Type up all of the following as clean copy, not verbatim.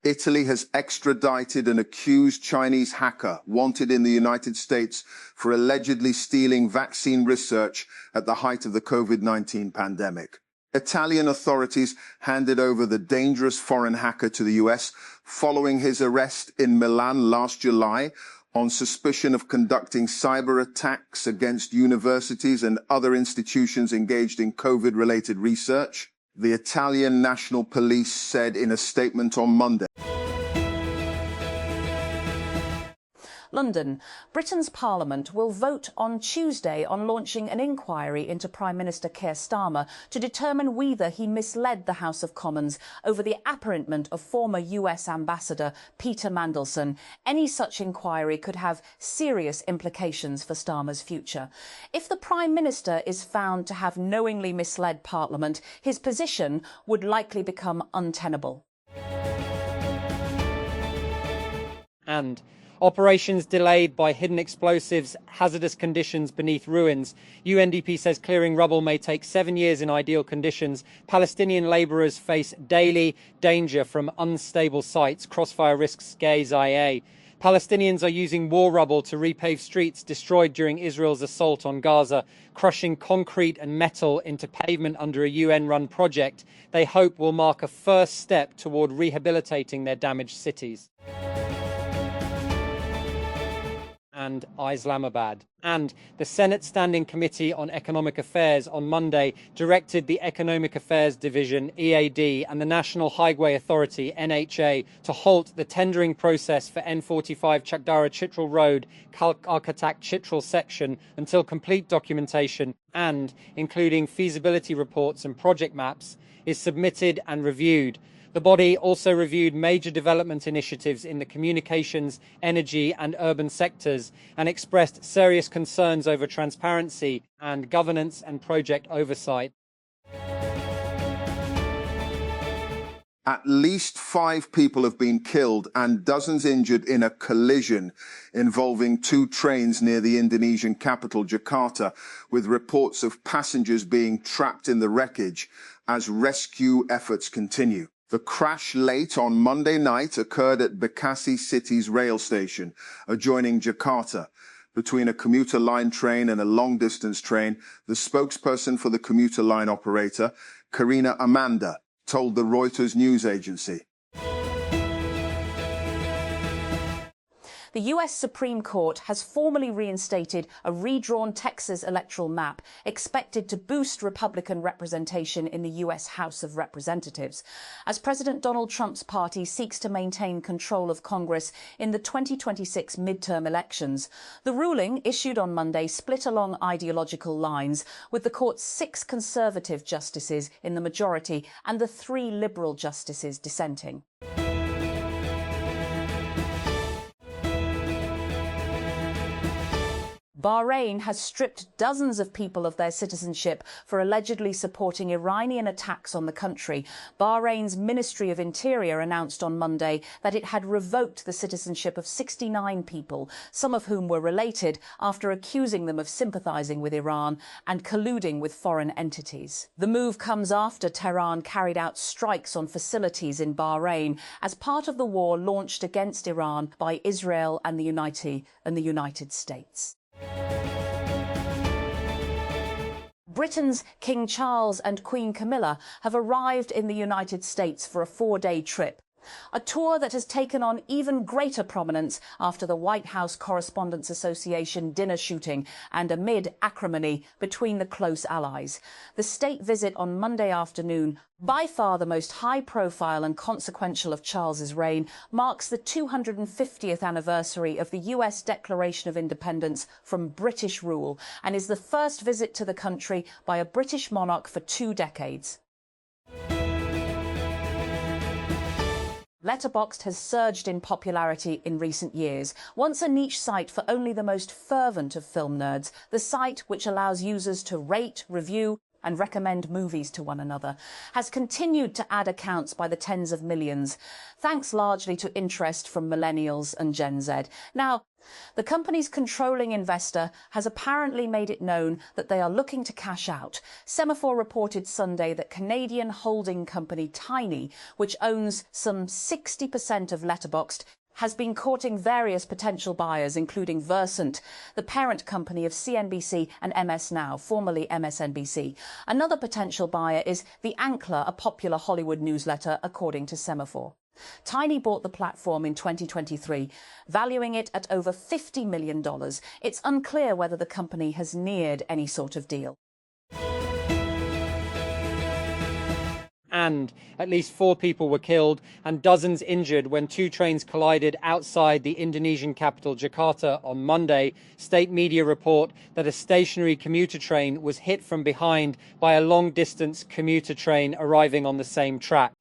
Italy has extradited an accused Chinese hacker wanted in the United States for allegedly stealing vaccine research at the height of the COVID-19 pandemic. Italian authorities handed over the dangerous foreign hacker to the US following his arrest in Milan last July on suspicion of conducting cyber attacks against universities and other institutions engaged in COVID-related research. The Italian National Police said in a statement on Monday. London. Britain's Parliament will vote on Tuesday on launching an inquiry into Prime Minister Keir Starmer to determine whether he misled the House of Commons over the appointment of former US Ambassador Peter Mandelson. Any such inquiry could have serious implications for Starmer's future. If the Prime Minister is found to have knowingly misled Parliament, his position would likely become untenable. And operations delayed by hidden explosives, hazardous conditions beneath ruins. UNDP says clearing rubble may take 7 years in ideal conditions. Palestinian labourers face daily danger from unstable sites. Crossfire risks gaze IA. Palestinians are using war rubble to repave streets destroyed during Israel's assault on Gaza, crushing concrete and metal into pavement under a UN-run project they hope will mark a first step toward rehabilitating their damaged cities. And Islamabad. And the Senate Standing Committee on Economic Affairs on Monday directed the Economic Affairs Division, EAD, and the National Highway Authority, NHA, to halt the tendering process for N45 Chakdara Chitral Road, Kalkatak Chitral section until complete documentation and, including feasibility reports and project maps, is submitted and reviewed. The body also reviewed major development initiatives in the communications, energy and urban sectors and expressed serious concerns over transparency and governance and project oversight. At least 5 people have been killed and dozens injured in a collision involving 2 trains near the Indonesian capital, Jakarta, with reports of passengers being trapped in the wreckage as rescue efforts continue. The crash late on Monday night occurred at Bekasi City's rail station, adjoining Jakarta. Between a commuter line train and a long-distance train, the spokesperson for the commuter line operator, Karina Amanda, told the Reuters news agency. The US Supreme Court has formally reinstated a redrawn Texas electoral map expected to boost Republican representation in the US House of Representatives, as President Donald Trump's party seeks to maintain control of Congress in the 2026 midterm elections. The ruling, issued on Monday, split along ideological lines, with the court's 6 conservative justices in the majority and the 3 liberal justices dissenting. Bahrain has stripped dozens of people of their citizenship for allegedly supporting Iranian attacks on the country. Bahrain's Ministry of Interior announced on Monday that it had revoked the citizenship of 69 people, some of whom were related, after accusing them of sympathizing with Iran and colluding with foreign entities. The move comes after Tehran carried out strikes on facilities in Bahrain as part of the war launched against Iran by Israel and the United States. Britain's King Charles and Queen Camilla have arrived in the United States for a 4-day trip. A tour that has taken on even greater prominence after the White House Correspondents' Association dinner shooting and amid acrimony between the close allies. The state visit on Monday afternoon, by far the most high-profile and consequential of Charles's reign, marks the 250th anniversary of the US Declaration of Independence from British rule and is the first visit to the country by a British monarch for 2 decades. Letterboxd has surged in popularity in recent years. Once a niche site for only the most fervent of film nerds, the site, which allows users to rate, review and recommend movies to one another, has continued to add accounts by the tens of millions, thanks largely to interest from millennials and Gen Z. Now, The company's controlling investor has apparently made it known that they are looking to cash out. Semaphore reported Sunday that Canadian holding company Tiny, which owns some 60% of Letterboxd, has been courting various potential buyers, including Versant, the parent company of CNBC and MS Now, formerly MSNBC. Another potential buyer is The Ankler, a popular Hollywood newsletter, according to Semaphore. Tiny bought the platform in 2023, valuing it at over $50 million. It's unclear whether the company has neared any sort of deal. And at least 4 people were killed and dozens injured when 2 trains collided outside the Indonesian capital Jakarta on Monday. State media report that a stationary commuter train was hit from behind by a long-distance commuter train arriving on the same track.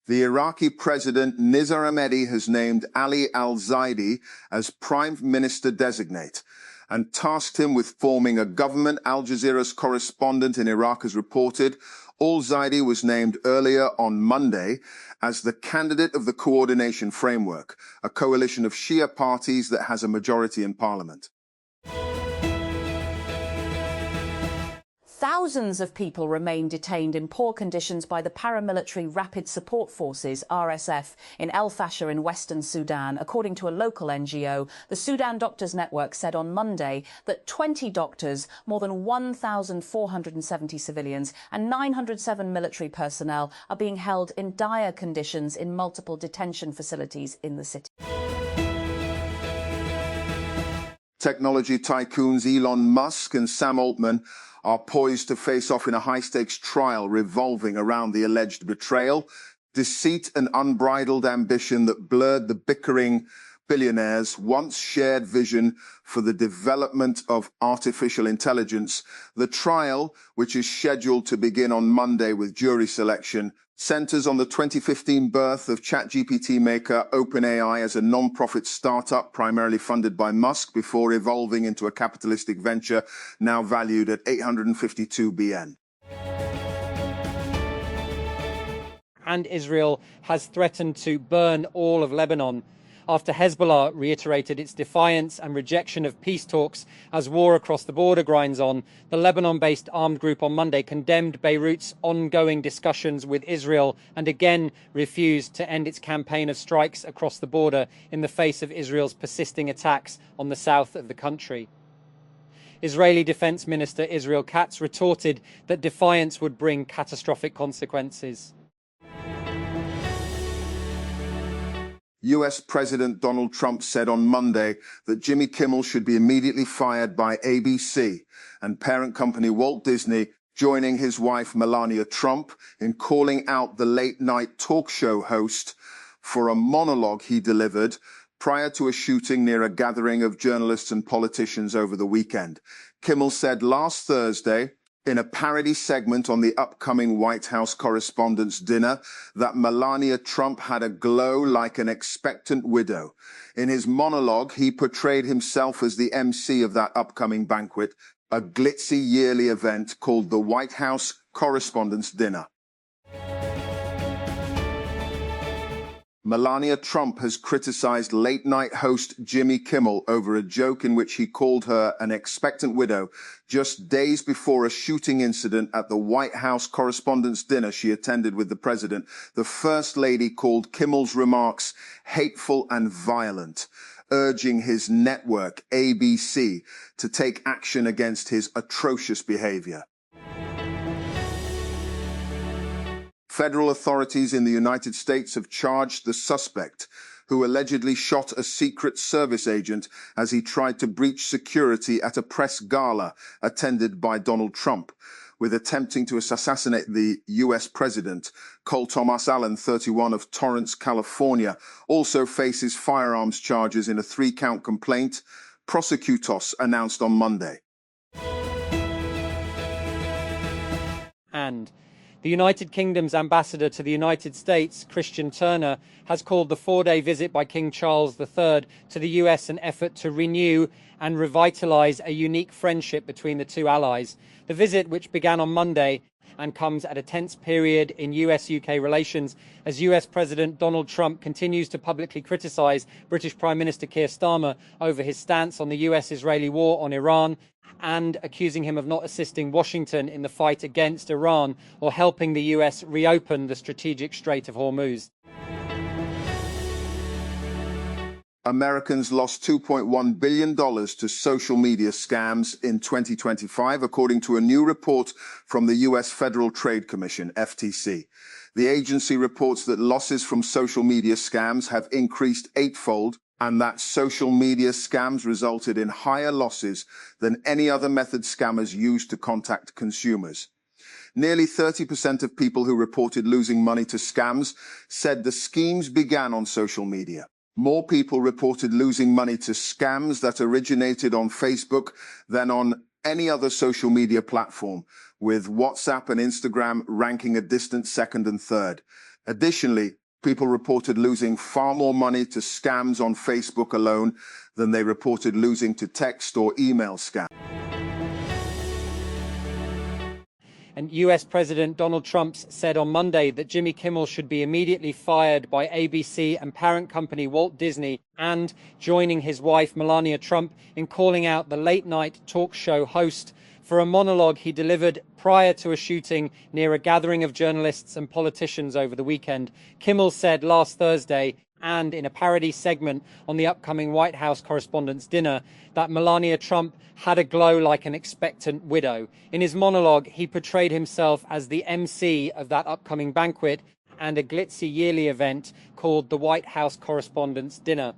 The Iraqi president Nizar Ahmedi has named Ali al-Zaidi as prime minister designate and tasked him with forming a government. Al Jazeera's correspondent in Iraq has reported al-Zaidi was named earlier on Monday as the candidate of the Coordination Framework, a coalition of Shia parties that has a majority in parliament. Thousands of people remain detained in poor conditions by the paramilitary Rapid Support Forces, RSF, in El Fasher in western Sudan. According to a local NGO, the Sudan Doctors Network said on Monday that 20 doctors, more than 1,470 civilians and 907 military personnel are being held in dire conditions in multiple detention facilities in the city. Technology tycoons Elon Musk and Sam Altman are poised to face off in a high-stakes trial revolving around the alleged betrayal, deceit and unbridled ambition that blurred the bickering billionaires' once shared vision for the development of artificial intelligence. The trial, which is scheduled to begin on Monday with jury selection, centers on the 2015 birth of ChatGPT maker OpenAI as a non-profit startup primarily funded by Musk before evolving into a capitalistic venture now valued at $852 billion. And Israel has threatened to burn all of Lebanon after Hezbollah reiterated its defiance and rejection of peace talks as war across the border grinds on. The Lebanon-based armed group on Monday condemned Beirut's ongoing discussions with Israel and again refused to end its campaign of strikes across the border in the face of Israel's persisting attacks on the south of the country. Israeli Defense Minister Israel Katz retorted that defiance would bring catastrophic consequences. US President Donald Trump said on Monday that Jimmy Kimmel should be immediately fired by ABC and parent company Walt Disney, joining his wife Melania Trump in calling out the late-night talk show host for a monologue he delivered prior to a shooting near a gathering of journalists and politicians over the weekend. Kimmel said last Thursday, in a parody segment on the upcoming White House Correspondents' Dinner, that Melania Trump had a glow like an expectant widow. In his monologue, he portrayed himself as the MC of that upcoming banquet, a glitzy yearly event called the White House Correspondents' Dinner. Melania Trump has criticized late-night host Jimmy Kimmel over a joke in which he called her an expectant widow just days before a shooting incident at the White House Correspondents' Dinner she attended with the president. The First Lady called Kimmel's remarks hateful and violent, urging his network, ABC, to take action against his atrocious behavior. Federal authorities in the United States have charged the suspect, who allegedly shot a Secret Service agent as he tried to breach security at a press gala attended by Donald Trump, with attempting to assassinate the U.S. president. Cole Thomas Allen, 31, of Torrance, California, also faces firearms charges in a 3-count complaint, prosecutors announced on Monday. And the United Kingdom's ambassador to the United States, Christian Turner, has called the 4-day visit by King Charles III to the US an effort to renew and revitalize a unique friendship between the two allies. The visit, which began on Monday, and comes at a tense period in US-UK relations as US President Donald Trump continues to publicly criticize British Prime Minister Keir Starmer over his stance on the US-Israeli war on Iran and accusing him of not assisting Washington in the fight against Iran or helping the US reopen the strategic Strait of Hormuz. Americans lost $2.1 billion to social media scams in 2025, according to a new report from the U.S. Federal Trade Commission, FTC. The agency reports that losses from social media scams have increased eightfold, and that social media scams resulted in higher losses than any other method scammers used to contact consumers. Nearly 30% of people who reported losing money to scams said the schemes began on social media. More people reported losing money to scams that originated on Facebook than on any other social media platform, with WhatsApp and Instagram ranking a distant second and third. Additionally, people reported losing far more money to scams on Facebook alone than they reported losing to text or email scams. And US President Donald Trump said on Monday that Jimmy Kimmel should be immediately fired by ABC and parent company Walt Disney, and joining his wife Melania Trump in calling out the late-night talk show host for a monologue he delivered prior to a shooting near a gathering of journalists and politicians over the weekend. Kimmel said last Thursday, and in a parody segment on the upcoming White House Correspondents' Dinner, that Melania Trump had a glow like an expectant widow. In his monologue, he portrayed himself as the MC of that upcoming banquet and a glitzy yearly event called the White House Correspondents' Dinner.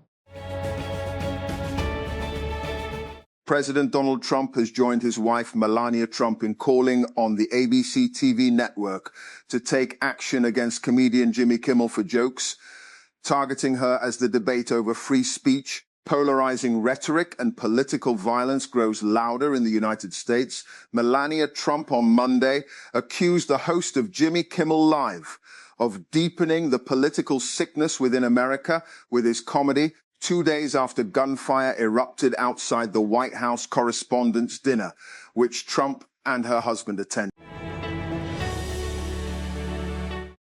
President Donald Trump has joined his wife Melania Trump in calling on the ABC TV network to take action against comedian Jimmy Kimmel for jokes, targeting her as the debate over free speech, polarizing rhetoric, and political violence grows louder in the United States. Melania Trump on Monday accused the host of Jimmy Kimmel Live of deepening the political sickness within America with his comedy 2 days after gunfire erupted outside the White House Correspondents' Dinner, which Trump and her husband attended.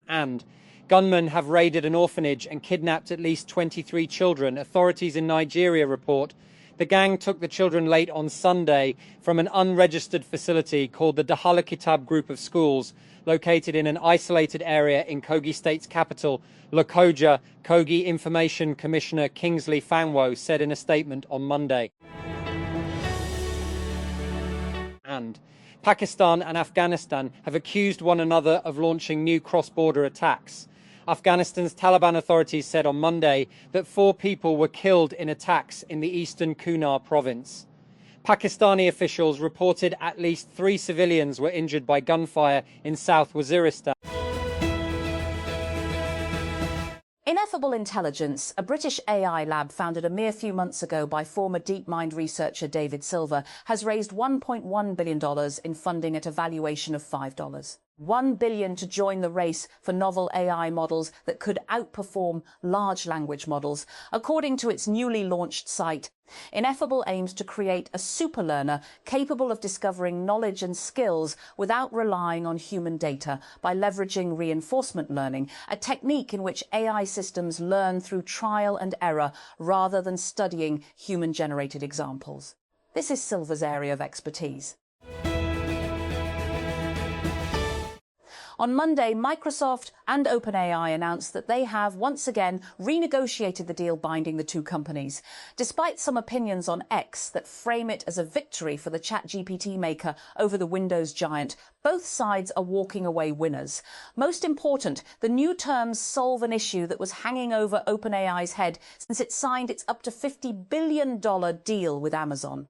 And gunmen have raided an orphanage and kidnapped at least 23 children, authorities in Nigeria report. The gang took the children late on Sunday from an unregistered facility called the Dahala Kitab Group of Schools, located in an isolated area in Kogi State's capital, Lokoja. Kogi Information Commissioner Kingsley Fanwo said in a statement on Monday. And Pakistan and Afghanistan have accused one another of launching new cross-border attacks. Afghanistan's Taliban authorities said on Monday that 4 people were killed in attacks in the eastern Kunar province. Pakistani officials reported at least 3 civilians were injured by gunfire in South Waziristan. Ineffable Intelligence, a British AI lab founded a mere few months ago by former DeepMind researcher David Silver, has raised $1.1 billion in funding at a valuation of $5. $1 billion to join the race for novel AI models that could outperform large language models. According to its newly launched site, Ineffable aims to create a super learner capable of discovering knowledge and skills without relying on human data by leveraging reinforcement learning, a technique in which AI systems learn through trial and error rather than studying human-generated examples. This is Silver's area of expertise. On Monday, Microsoft and OpenAI announced that they have once again renegotiated the deal binding the two companies. Despite some opinions on X that frame it as a victory for the ChatGPT maker over the Windows giant, both sides are walking away winners. Most important, the new terms solve an issue that was hanging over OpenAI's head since it signed its up to $50 billion deal with Amazon.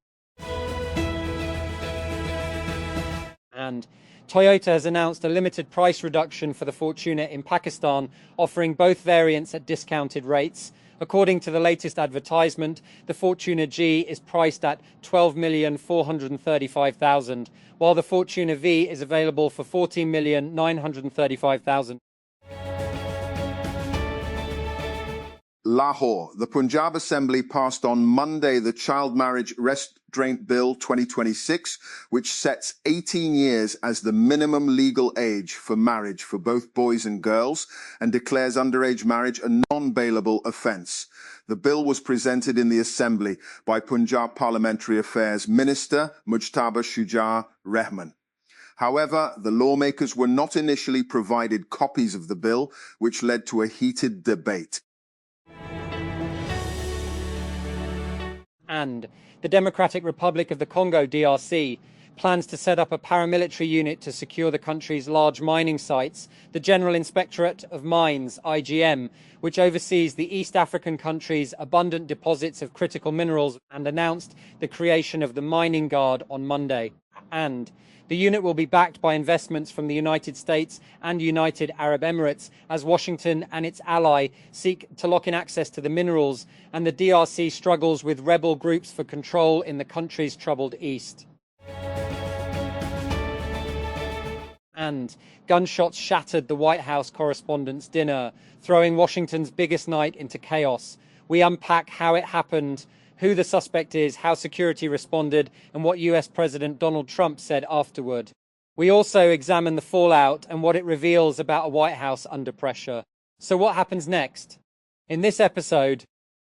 And Toyota has announced a limited price reduction for the Fortuner in Pakistan, offering both variants at discounted rates. According to the latest advertisement, the Fortuner G is priced at $12,435,000, while the Fortuner V is available for $14,935,000. Lahore. The Punjab Assembly passed on Monday the Child Marriage Restraint Bill 2026, which sets 18 years as the minimum legal age for marriage for both boys and girls and declares underage marriage a non-bailable offence. The bill was presented in the Assembly by Punjab Parliamentary Affairs Minister Mujtaba Shuja Rahman. However, the lawmakers were not initially provided copies of the bill, which led to a heated debate. And the Democratic Republic of the Congo, DRC, plans to set up a paramilitary unit to secure the country's large mining sites. The General Inspectorate of Mines, IGM, which oversees the East African country's abundant deposits of critical minerals, and announced the creation of the Mining Guard on Monday. And the unit will be backed by investments from the United States and United Arab Emirates as Washington and its ally seek to lock in access to the minerals, and the DRC struggles with rebel groups for control in the country's troubled east. And gunshots shattered the White House Correspondents' Dinner, throwing Washington's biggest night into chaos. We unpack how it happened, who the suspect is, how security responded, and what US President Donald Trump said afterward. We also examine the fallout and what it reveals about a White House under pressure. So what happens next? In this episode,